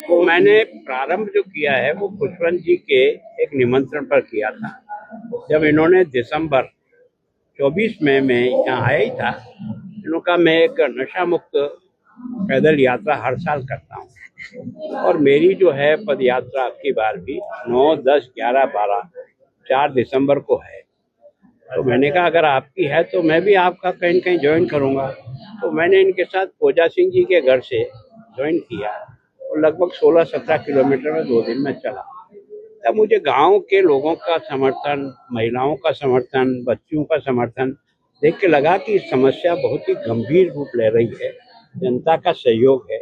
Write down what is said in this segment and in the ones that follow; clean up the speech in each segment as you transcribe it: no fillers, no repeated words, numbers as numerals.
तो मैंने प्रारंभ जो किया है वो खुशवंत जी के एक निमंत्रण पर किया था। जब इन्होंने दिसंबर 24 मई में यहाँ आया ही था, इन्होंने कहा मैं एक नशा मुक्त पैदल यात्रा हर साल करता हूँ और मेरी जो है पद यात्रा की बार भी 9, 10, 11, 12, 4 दिसंबर को है। तो मैंने कहा अगर आपकी है तो मैं भी आपका कहीं न कहीं ज्वाइन करूँगा। तो मैंने इनके साथ खोजा सिंह जी के घर से ज्वाइन किया और लगभग 16-17 किलोमीटर में 2 दिन में चला। तब मुझे गांव के लोगों का समर्थन, महिलाओं का समर्थन, बच्चों का समर्थन देख के लगा कि समस्या बहुत ही गंभीर रूप ले रही है। जनता का सहयोग है।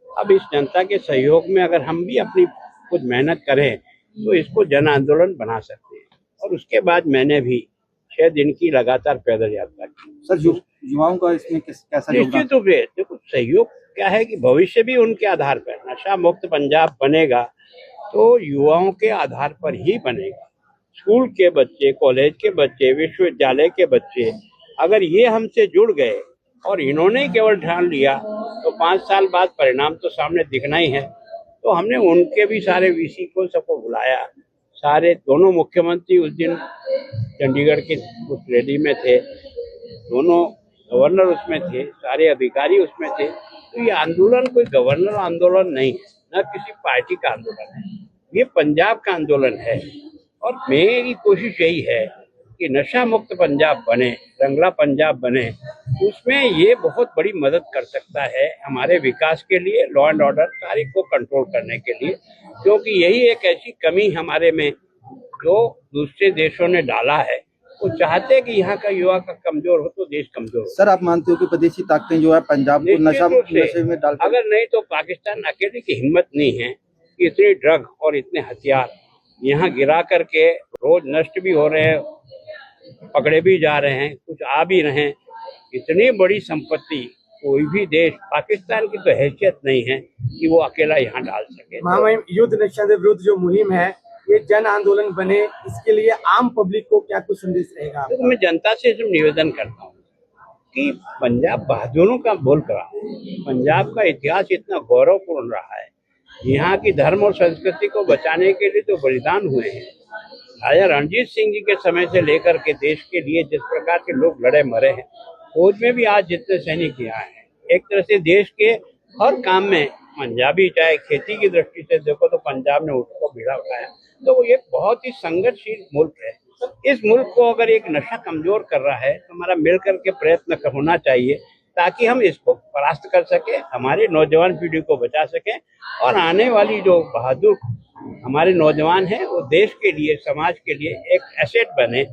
अब इस जनता के सहयोग में अगर हम भी अपनी कुछ मेहनत करें तो इसको जन आंदोलन बना सकते हैं। और उसके बाद मैंने भी 6 दिन की लगातार पैदल यात्रा की। सर युवाओं का इसमें कैसा निश्चित रूप से देखो, सहयोग क्या है कि भविष्य भी उनके आधार पर, नशा मुक्त पंजाब बनेगा तो युवाओं के आधार पर ही बनेगा। स्कूल के बच्चे, कॉलेज के बच्चे, विश्वविद्यालय के बच्चे अगर ये हमसे जुड़ गए और इन्होंने केवल ठान लिया तो 5 साल बाद परिणाम तो सामने दिखना ही है। तो हमने उनके भी सारे वीसी को सबको बुलाया। सारे दोनों मुख्यमंत्री उस दिन चंडीगढ़ की उस रैली में थे, दोनों गवर्नर उसमें थे, सारे अधिकारी उसमें थे। तो ये आंदोलन कोई गवर्नर आंदोलन नहीं है, न किसी पार्टी का आंदोलन है, ये पंजाब का आंदोलन है। और मेरी कोशिश यही है कि नशा मुक्त पंजाब बने, रंगला पंजाब बने। उसमें ये बहुत बड़ी मदद कर सकता है हमारे विकास के लिए, लॉ एंड ऑर्डर सारी को कंट्रोल करने के लिए, क्योंकि यही एक ऐसी कमी हमारे में जो दूसरे देशों ने डाला है। वो चाहते हैं कि यहाँ का युवा का कमजोर हो तो देश कमजोर हो। सर आप मानते हो कि विदेशी ताकतें जो है पंजाब को नशे में डाल, अगर नहीं तो पाकिस्तान अकेले की हिम्मत नहीं है कि इतनी ड्रग और इतने हथियार यहाँ गिरा करके रोज नष्ट भी हो रहे हैं, पकड़े भी जा रहे हैं, कुछ आ भी रहे हैं। इतनी बड़ी संपत्ति कोई भी देश, पाकिस्तान की तो हैसियत नहीं है कि वो अकेला यहाँ डाल सके। महामहिम युद्ध नशा के विरुद्ध जो मुहिम है ये जन आंदोलन बने, इसके लिए आम पब्लिक को क्या कुछ संदेश रहेगा? तो मैं जनता से निवेदन करता हूँ कि पंजाब बहादुरों का मुल्क रहा, पंजाब का इतिहास इतना गौरवपूर्ण रहा है। यहाँ की धर्म और संस्कृति को बचाने के लिए तो बलिदान हुए हैं। राजा रणजीत सिंह जी के समय से लेकर के देश के लिए जिस प्रकार के लोग लड़े मरे हैं, फौज में भी आज जितने सैनिक यहाँ हैं, एक तरह से देश के हर काम में पंजाबी, चाहे खेती की दृष्टि से देखो तो पंजाब ने उसको बीड़ा उठाया। तो वो एक बहुत ही संघर्षशील मुल्क है। इस मुल्क को अगर एक नशा कमजोर कर रहा है तो हमारा मिलकर के प्रयत्न होना चाहिए ताकि हम इसको परास्त कर सके, हमारे नौजवान पीढ़ी को बचा सकें और आने वाली जो बहादुर हमारे नौजवान हैं वो देश के लिए, समाज के लिए एक एसेट बने।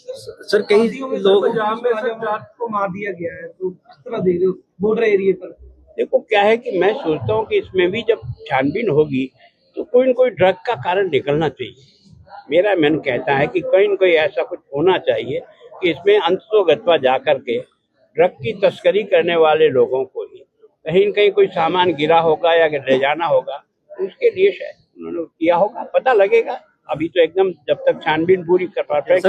सर कई लोग पंजाब में जाट को मार दिया गया है, तो किस तरह देख रहे हो बॉर्डर एरिया पर? देखो क्या है कि मैं सोचता हूँ कि इसमें भी जब छानबीन होगी तो कोई न कोई ड्रग का कारण निकलना चाहिए। मेरा मन कहता है कि कोई न कोई ऐसा कुछ होना चाहिए कि इसमें अंततोगत्वा जाकर के ड्रग की तस्करी करने वाले लोगों को ही कहीं न कहीं कोई सामान गिरा होगा या ले जाना होगा, उसके लिए शायद उन्होंने किया होगा, पता लगेगा। अभी तो एकदम जब तक छानबीन पूरी कर पाते